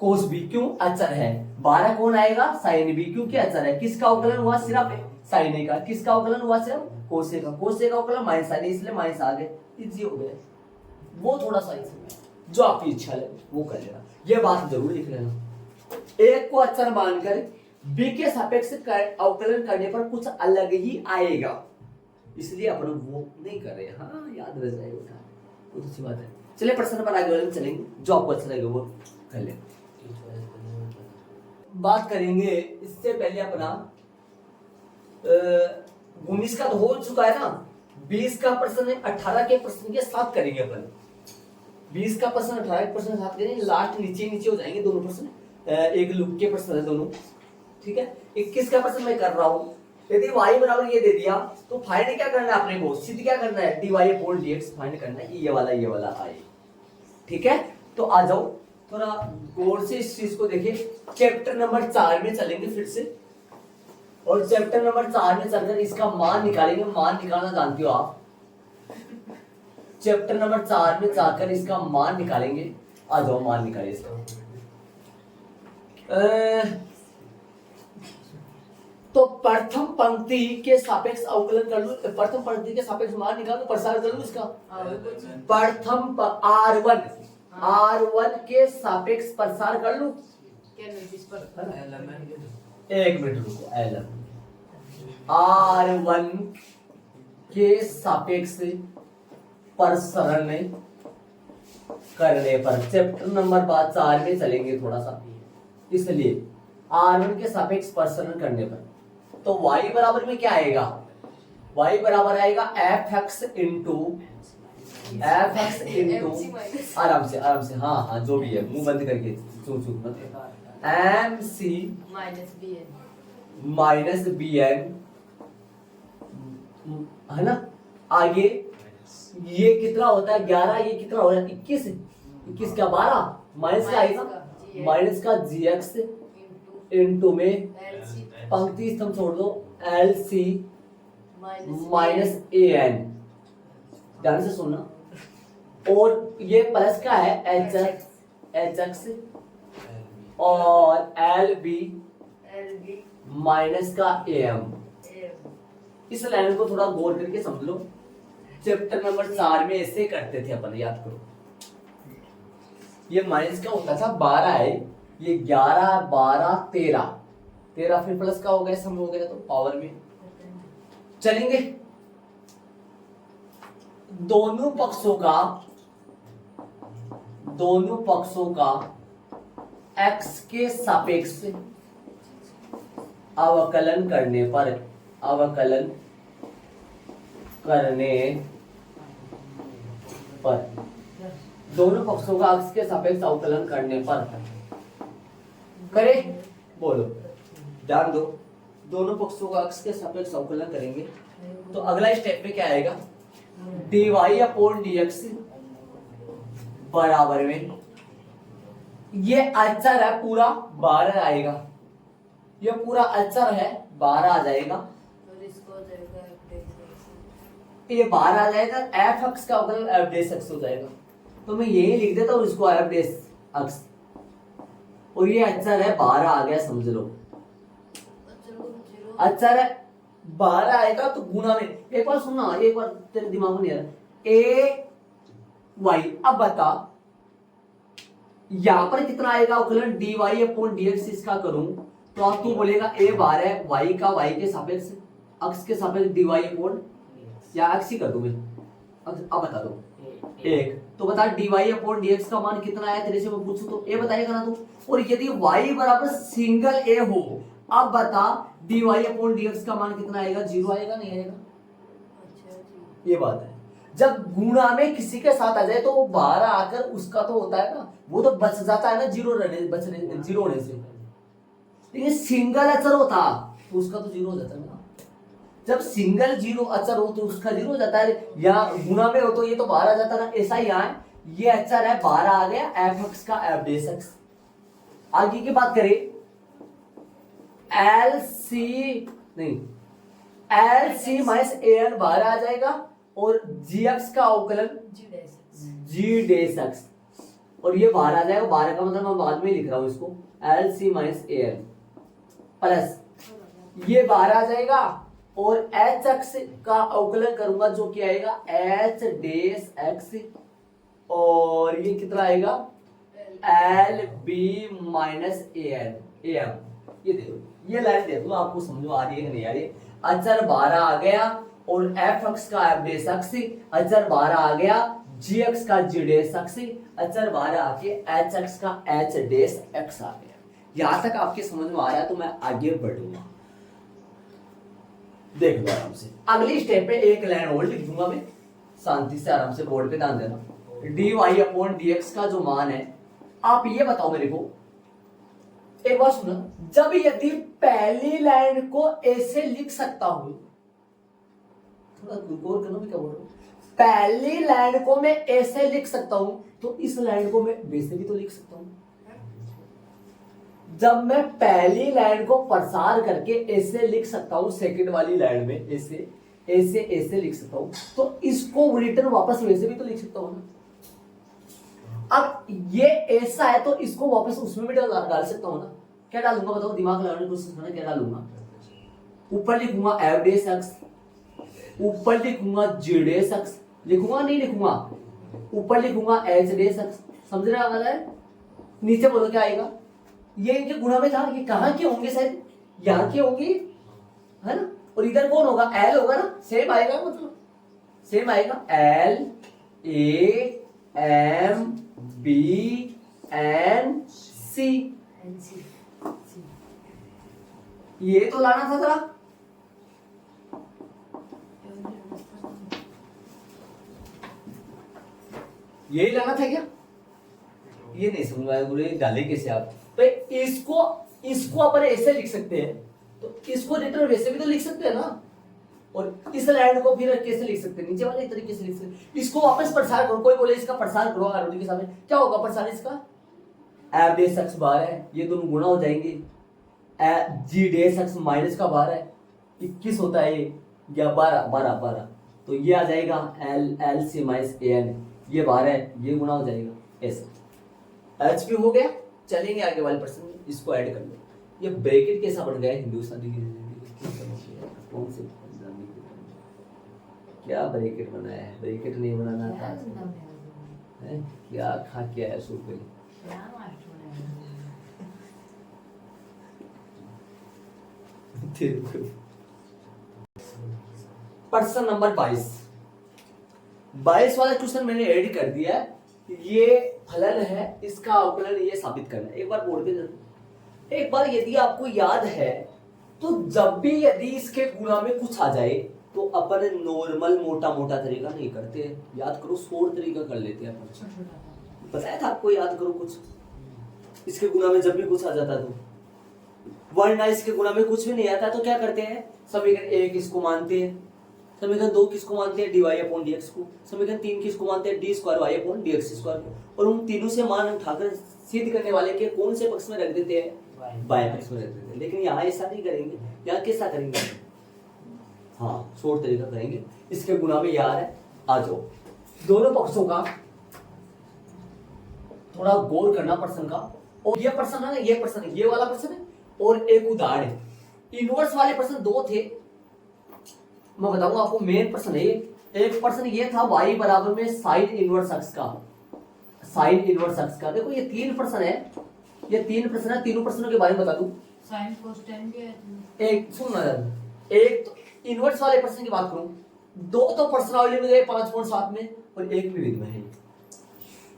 कोस बी, क्यों अचर है। 12 कौन आएगा, साइन बी, क्योंकि अचर है। किसका अवकलन हुआ, सिर्फ साइन ए का। किसका अवकलन हुआ, सिर्फ कोस ए का। कोस ए का अवकलन माइनस साइन ए, इसलिए माइनस आ गए, इजी हो गया। वो थोड़ा सा जो आपकी इच्छा है वो कर लेना, ये बात जरूर लिख लेना। एक को अचर मानकर बी के सापेक्ष अवकलन करने पर कुछ अलग ही आएगा, इसलिए अपन वो नहीं कर रहे। हाँ याद रह जाएगा, बहुत अच्छी बात है। चलिए प्रश्न पर आगे चलेंगे, जो आपको अच्छा लगेगा वो कर ले। बात करेंगे इससे पहले अपना 19 का तो हो चुका है ना, 20 का प्रश्न 18 के प्रश्न के साथ करेंगे अपन। 20 का प्रश्न 18 के प्रश्न के साथ करेंगे, लास्ट नीचे हो जाएंगे दोनों प्रश्न, एक लूप के प्रश्न है दोनों, ठीक है। 21 का प्रश्न मैं कर रहा हूं, यदि y बराबर ये दे दिया तो फाइंड क्या करना है अपने को, सिद्ध क्या करना है, dy अपॉन dx फाइंड करना है, ये वाला आए, ठीक है। तो आ जाओ थोड़ा गौर से इस चीज को देखिए। चैप्टर नंबर 4 में चलेंगे फिर से, और चैप्टर नंबर 4 में चलकर इसका मान निकालेंगे। मान निकालना जानती हो आप, चैप्टर नंबर 4 में जाकर इसका मान निकालेंगे। आ जाओ मान निकालिए इसका। तो प्रथम पंक्ति के सापेक्ष अवकलन कर लूं, प्रथम पंक्ति के सापेक्ष मान निकालो, प्रसार कर लूं इसका। प्रथम R1 के सापेक्ष प्रसार कर लूं, एक मिनट रुको। R1 के सापेक्ष प्रसरण करने पर चैप्टर नंबर 4 में चलेंगे थोड़ा सा, इसलिए R1 के सापेक्ष प्रसरण करने पर तो y बराबर में क्या आएगा, y बराबर आएगा fx इंटू आराम से हाँ जो भी है मुंह बंद करके चूक मत, mc माइनस bn है ना। आगे ये कितना होता है 11, ये कितना हो रहा है 21 का 12 माइनस का आएगा, माइनस का gx इंटू में पंक्ति स्तंभ छोड़ दो, L C minus A N, ध्यान से सुनना। और ये प्लस का है एच एक्स और एल बी माइनस का ए एम। इस लाइन को थोड़ा गौर करके समझ लो, चैप्टर नंबर 4 में ऐसे करते थे अपन, याद करो। ये माइनस का होता था 12 है, ये 11 12 13 13 फिर प्लस का हो गया, सम हो गया तो पावर में चलेंगे। दोनों पक्षों का x के सापेक्ष अवकलन करने पर दोनों पक्षों का x के सापेक्ष अवकलन करने पर करें, बोलो, ध्यान दो। दोनों पक्षों का x के सापेक्ष अवकलन करेंगे तो अगला स्टेप में क्या आएगा, dy अपॉन dx बराबर में ये अचर है पूरा 12 आएगा, ये पूरा अचर है 12 आ जाएगा, ये 12 आ जाएगा, एफ एक्स का अवकलन एफ डेस एक्स हो जाएगा। तो मैं यही लिख देता हूँ इसको एफ डेस एक्स, और ये अचर है 12 आ गया, समझ लो। अचर है 12 आएगा तो गुना में, एक बार सुनना, एक बार तेरे दिमाग में नहीं आ रहा, ए वाई। अब बता यहां पर कितना आएगा अवकलन, d Y upon D x इसका करूं तो अब तू बोलेगा ए बार है वाई का वाई के सापेक्ष एक्स के सापेक्ष डी वाई अपॉन, या एक्स ही कर दूं मैं, अब बता दो एक, तो बता d Y upon D x का मान कितना है तेरे से मैं पूछूं तो ए बताएगा ना तू। और यदि वाई बराबर सिंगल ए हो, अब बता d Y upon D x का मान कितना आएगा, 0 आएगा नहीं आएगा। ये बात है, जब गुणा में किसी के साथ आ जाए तो वो 12 आकर उसका तो होता है ना, वो तो बच जाता है ना 0 होने से। लेकिन सिंगल अचर होता तो उसका तो 0 हो जाता है ना। जब सिंगल 0 अचर हो तो उसका 0 हो जाता है, या गुणा में हो तो ये तो 12 आ जाता है ना। ऐसा ही यहाँ ये अचर है 12 आ गया, एफ एक्स का एफ डेस एक्स। आगे की बात करें, L C minus A N 12 आ जाएगा, और जी एक्स का अवकलन जी डेस एक्स, और ये 12 आ जाएगा। 12 का मतलब मैं बाद में लिख रहा हूं इसको, L C minus A N plus ये 12 आ जाएगा, और एच एक्स का अवकलन करूंगा जो क्या आएगा, एच डेस एक्स, और ये कितना आएगा, l b minus a m. ये देखो, ये लाइन देख लो, आपको समझो आ रही है कि नहीं आ रही है। अचर 12 आ गया, और एफ एक्स का एफ डेस एक्स, अचर 12 आ गया, जी एक्स का जी डेस एक्स, अचर 12 आके एच एक्स का एच डेस एक्स आ गया। यहां तक आपके समझ में आ रहा है तो मैं आगे बढ़ूंगा, देख लो आराम से। अगली स्टेप पे एक लाइन और लिख दूंगा मैं, शांति से आराम से बोर्ड पे ध्यान देना। D Y upon D x का जो मान है, आप ये बताओ मेरे को, एक बार सुनो, जब यदि पहली लाइन को ऐसे लिख सकता हूं, थोड़ा गौर करना मैं क्या बोल रहा हूं, पहली लाइन को मैं ऐसे लिख सकता हूं तो इस लाइन को मैं वैसे भी तो लिख सकता हूं। जब मैं पहली लाइन को प्रसार करके ऐसे लिख सकता हूं, सेकंड वाली लाइन में ऐसे ऐसे ऐसे लिख सकता हूं, तो इसको रिटर्न वापस वैसे भी तो लिख सकता हूं ना। अब ये ऐसा है तो इसको वापस उसमें भी डाल सकता हूं ना। क्या डालूंगा बताओ, दिमाग लगाने की कोशिश करना, क्या डालूंगा, ऊपर लिखूंगा एफ डेस एक्स, ऊपर लिखूंगा जी डेस एक्स, लिखूंगा नहीं लिखूंगा, ऊपर लिखूंगा एच डेस एक्स, समझ रहे वाला है। नीचे बोलो क्या आएगा, ये इनके गुणा में था, ये कहां के होंगे, शायद यहां के होंगे, है ना। और इधर कौन होगा, एल होगा ना, सेम आएगा, मतलब सेम आएगा, l a m b n c, ये तो लाना था जरा, यही लाना था क्या, ये नहीं समझ आया, बोले डाले कैसे आप। तो इसको अपन ऐसे लिख सकते हैं, तो इसको रिटर्न वैसे भी तो लिख सकते हैं ना। और इस लाइन को फिर कैसे लिख सकते हैं, नीचे वाले तरीके से लिख सकते हैं। इसको वापस प्रसार करो, कोई बोले इसका प्रसार करो आरोटी के सामने, क्या होगा प्रसार इसका, एफ डेस एक्स बार है, ये दोनों गुणा हो जाएंगे, जी डेस एक्स माइनस का 12 है, 21 होता है ये, या 12 तो ये आ जाएगा L C minus A N, ये 12 है, ये गुना हो जाएगा ऐसा। एच भी हो गया। चलेंगे आगे वाले प्रश्न में, इसको ऐड कर लो। ये ब्रैकेट कैसा बन गया हिंदुस्तानी कौन से क्या ब्रैकेट बनाया है? ब्रैकेट नहीं बनाना था है? क्या खा के आया सूप में? प्रश्न नंबर 22 वाला क्वेश्चन मैंने ऐड कर दिया है। ये फलन है, इसका अवकलन ये साबित करना है। एक बार बोर्ड पे जरूर, एक बार यदि आपको याद है तो जब भी यदि इसके गुणा में कुछ आ जाए तो अपन नॉर्मल मोटा मोटा तरीका नहीं करते, याद करो शॉर्ट तरीका कर लेते हैं अपन। बताया था आपको, याद करो कुछ इसके गुणा में जब भी कुछ आ जाता तो वरना इसके गुणा में कुछ भी नहीं आता तो क्या करते हैं, समीकरण 1 इसको मानते हैं, समीकरण 2 किसको मानते हैं, dy अपॉन dx को, समीकरण 3 किसको मानते हैं, d square y upon dx square को, और उन तीनों से मान उठाकर सिद्ध करने वाले के कौन से पक्ष में रख देते हैं, बाएं पक्ष में रख देते हैं। लेकिन यहाँ ऐसा नहीं करेंगे, यहाँ कैसा करेंगे, हाँ शॉर्ट तरीका करेंगे। इसके गुणा में याद है, आ जाओ दोनों पक्षों का थोड़ा गौर करना प्रश्न का। और ये प्रश्न है ना, ये प्रश्न है, ये वाला प्रश्न है और एक उदाहरण है। इनवर्स वाले प्रश्न 2 थे, मैं बताऊंगा आपको। मेन प्रश्न है एक प्रश्न ये था y बराबर में साइन इनवर्स एक्स का, साइन इनवर्स एक्स का। देखो ये 3 प्रश्न है, ये 3 प्रश्न है, तीनों प्रश्नों के बारे में बता दूं। साइन कोसेन के एक सुन ना, एक तो इनवर्स वाले प्रश्न की बात करूं, 2 तो प्रश्नावली में गए 5.7 में और एक विविध में है।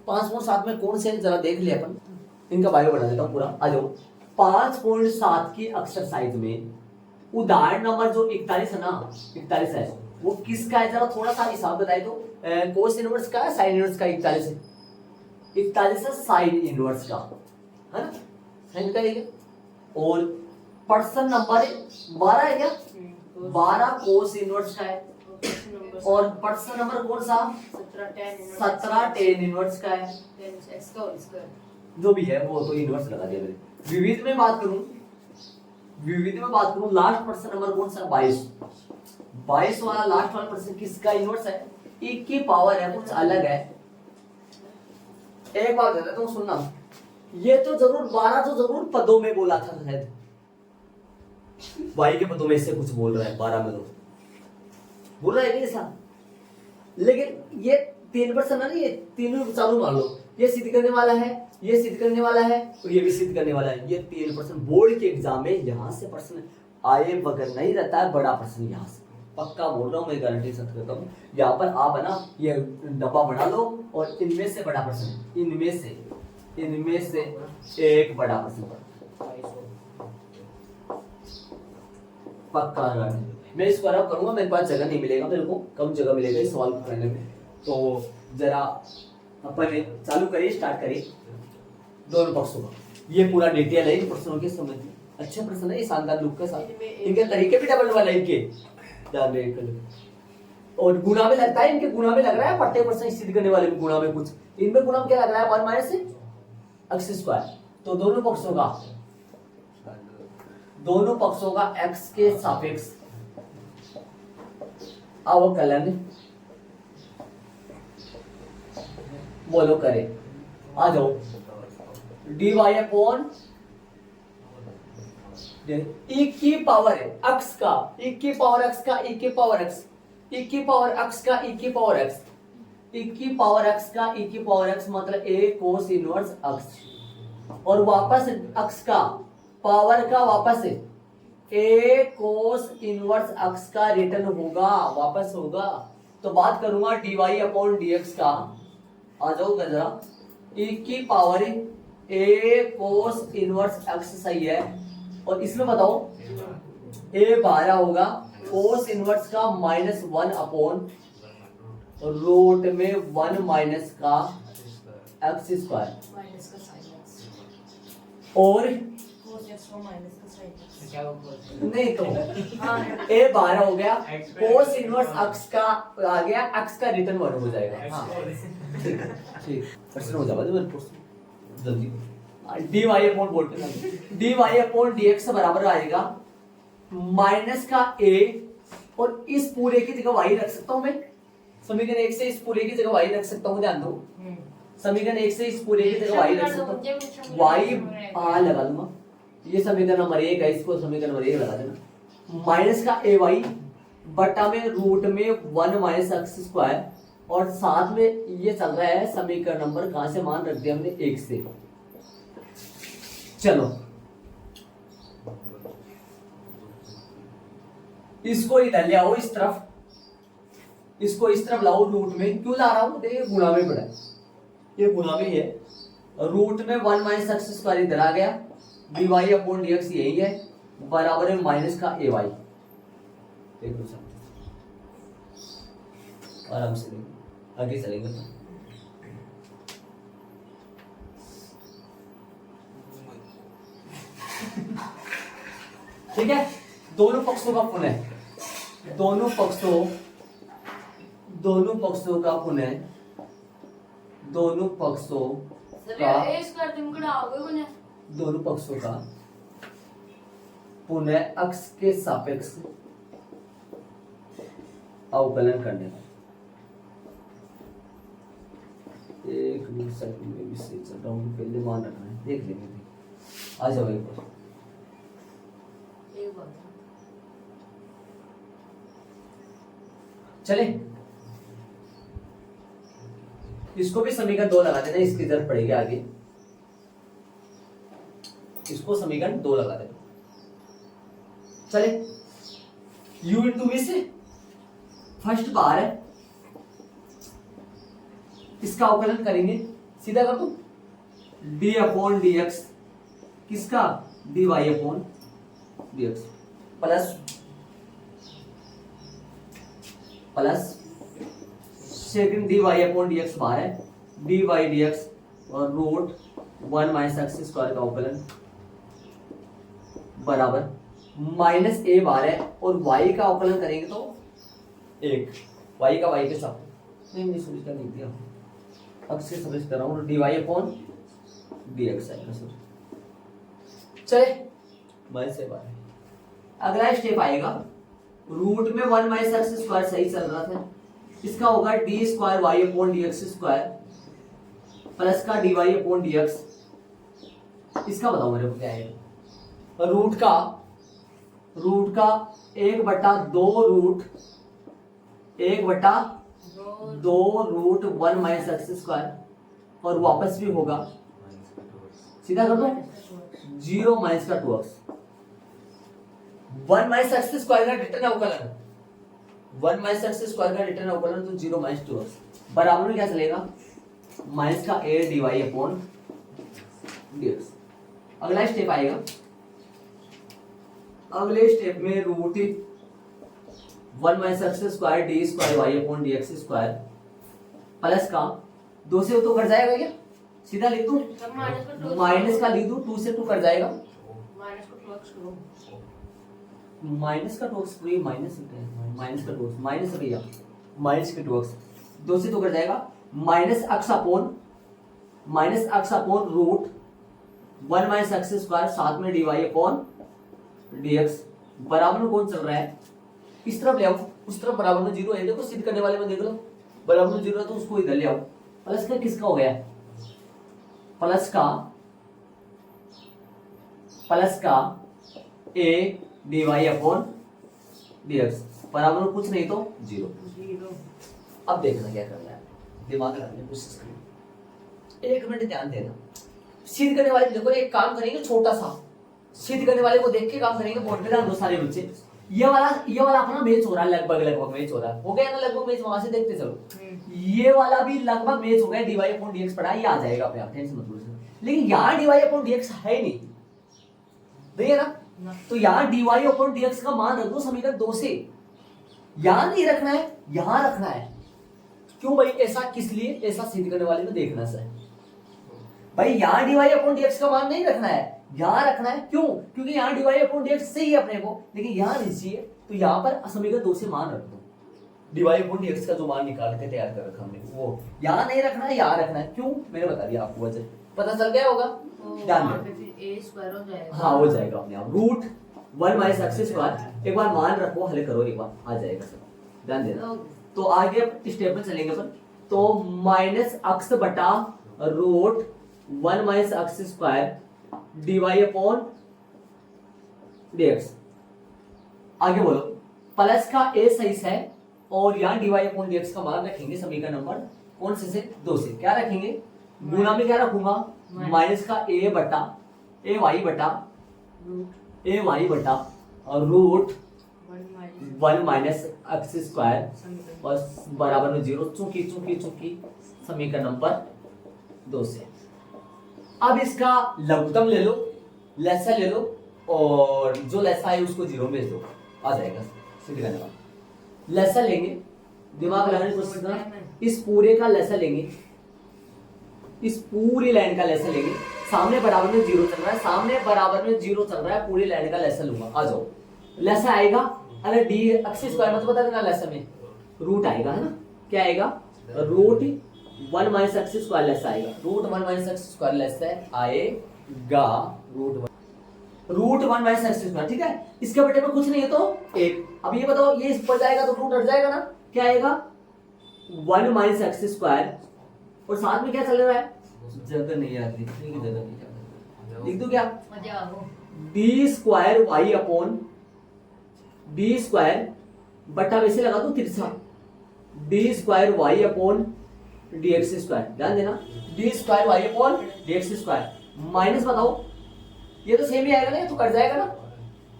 5.7 में कौन से जरा देख लिया अपन, इनका बायो बना देता हूं पूरा। आ जाओ 5.7 की एक्सरसाइज में उदाहरण नंबर जो 41 है ना, 41 है, वो किसका है जरा थोड़ा सा हिसाब बताए तो। कोस इनवर्स का है, साइन इनवर्स का 41 है, 41 है साइन इनवर्स का, है ना, साइन का है। और प्रश्न नंबर 12 है क्या, 12 कोस इनवर्स का है। और प्रश्न नंबर कौन सा, 17 टेन इनवर्स का है, जो भी है वो तो इनवर्स लगा दिया मैंने। विविध में बात करूं, विविध में बात करूं, लास्ट प्रश्न नंबर कौन सा, 22 वाला लास्ट वाला प्रश्न किसका इनवर्स है, e की पावर है, कुछ अलग है। एक बात बता दूं, सुनना, ये तो जरूर 12 तो जरूर पदों में बोला था शायद, y के पदों में इससे कुछ बोल रहा है, 12 में तो बोल रहा है कि ऐसा। लेकिन ये 3 प्रश्न है ना, ये तीनों चालू मान लो, ये सिद्ध करने वाला है, ये सिद्ध करने वाला है और ये भी सिद्ध करने वाला है। ये 3 प्रश्न बोर्ड के एग्जाम में यहाँ से प्रश्न आए बगैर नहीं रहता है, बड़ा प्रश्न यहाँ से पक्का बोल रहा हूँ मैं, गारंटी से करता हूँ। यहाँ पर आप है ना ये डब्बा बना लो और इनमें से बड़ा प्रश्न, इनमें से एक बड़ा प्रश्न पक्का गारंटी। मैं इसको अरब करूंगा, मेरे पास जगह नहीं मिलेगा, मेरे को कम जगह मिलेगा इस सवाल को करने में। तो जरा अपन चालू करिए, स्टार्ट करिए दोनों पक्षों का। ये पूरा डिटेल है इन प्रश्नों के समझ, अच्छे प्रश्न है, शानदार लुक के साथ, इनके तरीके भी डबल वाला इनके ध्यान रखिए। और गुणा में लगता है, इनके गुणा में लग रहा है, प्रत्येक प्रश्न सिद्ध करने वाले गुणा में कुछ, इनमें गुणा में क्या लग रहा है, 1 माइनस एक्स स्क्वायर। तो दोनों पक्षों का x के सापेक्ष अवकलन बोलो करे। आ जाओ dy अपॉन e की पावर है x का, e की पावर x का, e की पावर x, e की पावर x का, e की पावर x, e की पावर x का, e की पावर x मतलब a cos इनवर्स x, और वापस x का पावर का वापस a cos इनवर्स x का रिटर्न होगा, वापस होगा। तो बात करूंगा dy अपॉन dx का। आ जाओ जरा, e की power a cos inverse x सही है, और इसमें बताओ a 12 होगा, cos इनवर्स का -1 अपॉन रूट में 1 माइनस का x स्क्वायर, और नहीं तो a 12 हो गया, cos इनवर्स x का आ गया, x का रिटर्न 1 हो जाएगा। हाँ ठीक, प्रश्न हो जाएगा जल्दी। डी वाई अपॉन बोलते d Y upon D x बराबर आएगा माइनस का ए, और इस पूरे की जगह वाई रख सकता हूं मैं। समीकरण एक से इस पूरे की जगह वाई रख सकता हूं, ध्यान दो। समीकरण एक से इस पूरे की जगह वाई रख सकता हूं, वाई लगा दूंगा। ये समीकरण नंबर एक है, इसको समीकरण नंबर एक लगा देना। माइनस का ए वाई बटा में रूट में 1 माइनस एक्स स्क्वायर, और साथ में ये चल रहा है समीकरण नंबर कहां से मान रख दिया हमने, एक से। चलो इसको इधर ले आओ, इस तरफ, इसको इस तरफ लाओ रूट में। क्यों ला रहा हूं, देखिए गुणा में पड़ा है, ये गुणा में है। रूट में 1 माइनस एक्स स्क्वायर इधर आ गया, d Y upon D x यही है, बराबर है माइनस का ए वाई। देखो सब आराम से देखो, आगे चलेंगे तो ठीक है। दोनों पक्षों का पुनः, दोनों पक्षों का पुनः, दोनों पक्षों का पुनः अक्ष के सापेक्ष अवकलन करने का। एक मिनट सेकंड में भी सही चल रहा हूँ, पहले मान रखना है, देख लेंगे। आ जाओ एक बार, चले इसको भी समीकरण 2 लगा देना, इसकी जरूरत पड़ेगी आगे। इसको समीकरण 2 लगा देना। चले u इंटू वी से फर्स्ट बार है, इसका अवकलन करेंगे, सीधा कर दो। डी अपॉन डी एक्स किसका, D Y upon D X plus second D Y upon D X बार है, डी वाई डी एक्स और रूट 1 माइनस एक्स स्क्वायर का अवकलन बराबर माइनस ए बार है, और वाई का अवकलन करेंगे तो एक, वाई का वाई के साथ नहीं समझ कर लिख दिया, अब से समझ कर रहा हूँ, d Y upon D x आएगा सर। चले माइनस ए बार है। अगला स्टेप आएगा, रूट में 1 माइनस एक्स स्क्वायर सही चल रहा था, इसका होगा D square Y upon D x square plus का D Y upon D x. इसका बताओ मेरे को क्या आएगा, रूट का 1/2 रूट 1/2 1 माइनस एक्स स्क्वायर, और वापस भी होगा, सीधा कर दो 0 माइनस का 2x। 1 माइनस एक्स स्क्वायर का रिटर्न अवकलन, 1 माइनस एक्स स्क्वायर का रिटर्न अवकलन तो 0 माइनस 2x बराबर में क्या चलेगा, माइनस का a d Y upon dx। अगला स्टेप आएगा, अगले स्टेप में root 1 minus x square D square Y upon D x square plus का 2 से 2 कट जाएगा क्या, सीधा लिख दूं, माइनस का लिख दूं, 2 से 2 कट जाएगा, माइनस का 2x पूरी माइनस माइनस का 2x माइनस भैया माइनस का 2x 2 से 2 कट जाएगा, minus x upon root 1 minus x square साथ में d Y upon D x बराबर में कौन चल रहा है, इस तरफ ले आओ, उस तरफ बराबर में 0 है, देखो सिद्ध करने वाले में देख लो बराबर में 0 है तो उसको इधर ले आओ। प्लस का किसका हो गया, प्लस का a d Y upon D x बराबर में कुछ नहीं तो 0। अब देखना क्या करना है, दिमाग लगाने की कोशिश करें, 1 मिनट ध्यान देना। सिद्ध करने वाले देखो एक काम करेंगे छोटा सा, सिद्ध करने वाले को देख के काम करेंगे, बोर्ड पे ध्यान दो सारे बच्चे। ये वाला अपना मैच हो रहा है, लगभग मैच हो रहा है, हो गया ना लगभग मैच, वहां से देखते चलो। ये वाला भी लगभग मैच हो गया, d Y upon D x पढ़ा है, ये आ जाएगा अपने आप, टेंशन मत लो। लेकिन यहाँ d Y upon D x है नहीं, देखिए ना, तो यहाँ d Y upon D x का मान रख दो समीकरण 2 से, यहाँ नहीं रखना है, यहाँ रखना है। क्यों भाई, ऐसा किस लिए, ऐसा सिद्ध करने वाले में देखना सर भाई, यहाँ d Y upon D x का मान नहीं रखना है, यहाँ रखना है। क्यों, क्योंकि यहाँ d Y upon D x सही है अपने को, लेकिन यहाँ नहीं चाहिए, तो यहाँ पर समीकरण 2 से मान रख दो, d Y upon D x का जो मान निकाल के तैयार कर रखा हमने वो यहाँ नहीं रखना है, यहाँ रखना है। क्यों, मैंने बता दिया आपको वजह। पता चल गया होगा, ध्यान वहाँ दो। पे फिर ए स्क्वायर हो जाएगा। हाँ हो जाएगा अपने आप, रूट 1 माइनस एक्स स्क्वायर। एक बार मान रखो, हल करो एक बार, आ जाएगा सब, ध्यान देना। तो आगे स्टेप में चलेंगे अपन। तो माइनस अक्स बटा root 1 minus x square d y upon d x. आगे बोलो, प्लस का ए सही है और यहाँ डीवाई अपॉन डीएक्स का मान रखेंगे समीकरण नंबर कौन से 2 से, क्या रखेंगे, गुना में क्या रखूंगा, माइनस का ए बटा ए वाई बटा और रूट 1 माइनस एक्स स्क्वायर और बराबर में 0, चूंकि समीकरण नंबर 2 से। अब इसका लघुत्तम ले लो, लसा ले लो, और जो लसा है उसको 0 में भेज दो, आ जाएगा सीधे करने वाला। लसा लेंगे, दिमाग लगाने की कोशिश करना, इस पूरे का लसा लेंगे, इस पूरी लाइन का लसा लेंगे, सामने बराबर में 0 चल रहा है, सामने बराबर में 0 चल रहा है, पूरी लाइन का लसा लूंगा, आ जाओ। लसा आएगा, अरे डी एक्स स्क्वायर मतलब बता देना, लसा में रूट आएगा, है ना, क्या आएगा, रूट 1 माइनस एक्स स्क्वायर लसा आएगा, रूट 1 माइनस एक्स स्क्वायर लसा आएगा, रूट 1 माइनस एक्स स्क्वायर, ठीक है। इसके बटे में कुछ नहीं है तो 1। अब ये बताओ, ये इस पर जाएगा तो रूट हट जाएगा ना, क्या आएगा, 1 माइनस एक्स स्क्वायर, और साथ में क्या चल रहा है, जगह नहीं याद, लिखने की जगह नहीं, लिख दूं क्या, d square Y upon d square बटा वैसे लगा दो तिरछा, d square Y upon D x square, ध्यान देना, d square Y upon D x square minus, बताओ ये तो सेम ही आएगा ना, ये तो कट जाएगा ना,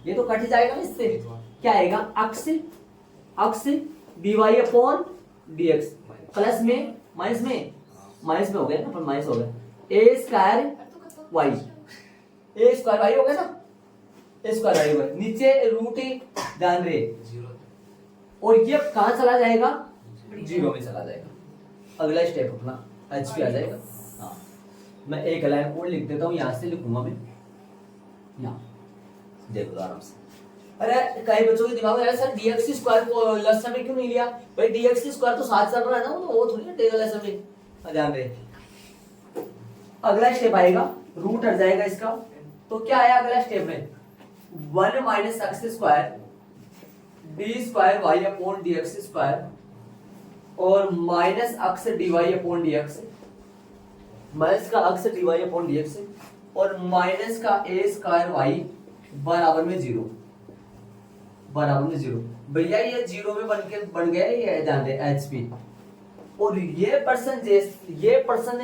ये तो कट ही जाएगा ना, इससे क्या आएगा, X D Y upon D X, plus में माइनस में हो गया ना, पर माइनस हो गया, ए स्क्वायर वाई हो गया ना, ए स्क्वायर वाई हो गया, नीचे रूट ध्यान रहे, और ये कहां चला जाएगा, 0 में चला जाएगा। अगला स्टेप अपना एच पे आ जाएगा। हाँ, मैं एक लाइन और लिख देता हूं, यहां से लिखूंगा मैं, यहाँ देखो आराम से। अरे कई बच्चों के दिमाग में सर dx स्क्वायर को लस में क्यों नहीं लिया, भाई dx स्क्वायर तो साथ चल रहा है ना, वो थोड़ी ना टेबल लस में, ध्यान रहे। अगला स्टेप आएगा, रूट हट जाएगा इसका, तो क्या आया अगला स्टेप में, 1 minus x square D square Y upon D x square और minus X D Y upon D X, minus का X D Y upon D X और माइनस का ए स्क्वायर वाई बराबर में 0, भैया ये 0 में बन गया, ये जान रहे एचपी। और ये पर्सन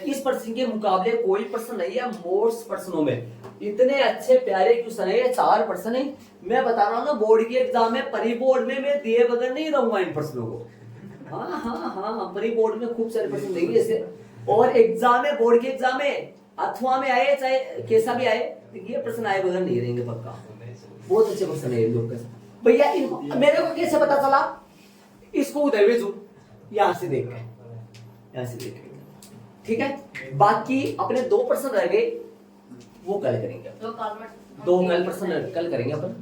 इस पर्सन के मुकाबले कोई पर्सन नहीं है, मोस्ट पर्सनों में इतने अच्छे प्यारे क्वेश्चन है, ये 4 पर्सन है। मैं बता रहा हूँ ना, बोर्ड के एग्जाम में, परी बोर्ड में मैं दिए बगैर नहीं रहूंगा इन पर्सनों को। हाँ, परी बोर्ड में खूब सारे पर्सन देंगे ऐसे, और एग्जाम में, बोर्ड के एग्जाम में अथवा में आए चाहे कैसा भी आए, ये प्रश्न आए बगैर नहीं रहेंगे पक्का, बहुत अच्छे प्रश्न है लोग का। भैया मेरे को कैसे पता चला, इसको उधर भेजू, यहाँ से देख के, ठीक है। बाकी अपने 2 प्रश्न रह गए, वो कल करेंगे, 2 कल प्रश्न कल करेंगे अपन।